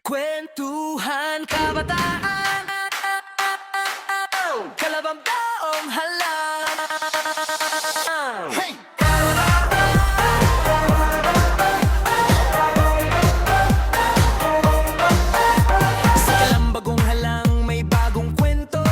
Kwentuhan kabataan, kalabang-taong halang. Hey! Sa kalambagong halang may bagong kwento.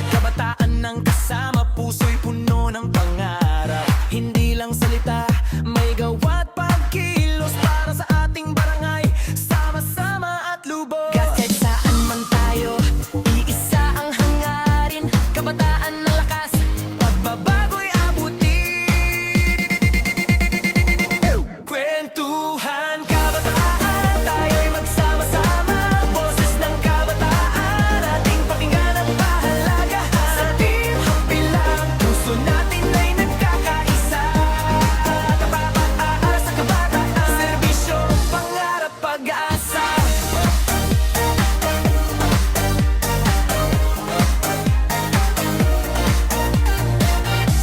Kabataan ng kasama, puso'y puno ng pangarap. Hindi lang salita, may gawa't pagkilos para sa ating barangay. Sama-sama at lubos. Kahit saan man tayo, iisa ang hangarin. Kabataan na lakas, pagbabago'y abutin. Kwentuhan kabataan, tayo'y magsama-sama. Boses ng kabataan, ating pakinggan ang mahalaga. Sa team Hampilang, puso natin ay nagkakaisa. Kabataan sa kabataan, serbisyo, pangarap, pag-asa.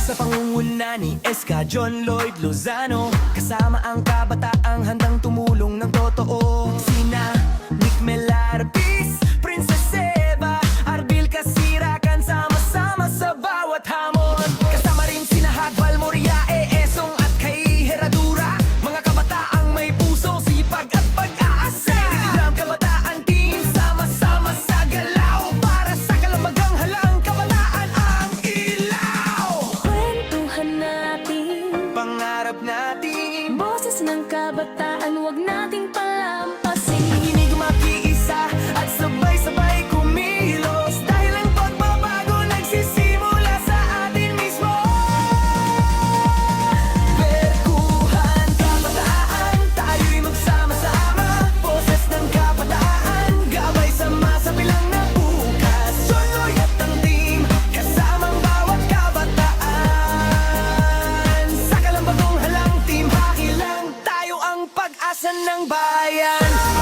Sa pangunguna ni Esca John Lloyd Lozano, kasama ang kabataang handang tumulong ng totoo. Sina Nick Melarpis, Princess Eva, Arbil Kasirakan, sama-sama sa bawat hamon. Kasama rin sina Hagbal Moria, Esong at kay Herradura. Mga kabataang may puso, sipag at pag-asa. Dilam Kabataan Team, sama-sama sa galaw. Para sa kalamagang halang, kabataan ang ilaw. Kwentuhan natin, Pangarap natin, boses ng kabataan, wag nating palampasin. Nakikinig, makiisa at sabay-sabay kumilos. Dahil ang pagbabago nagsisimula sa atin mismo. Kwentuhan kabataan, tayo'y magsama-sama. Boses ng kabataan, gabay sama sa bilang na bukas. Soloy at ang team, kasamang bawat kabataan. Sa kalambagong halang, team Hakilang, tayo ang pag-asa ng bayan.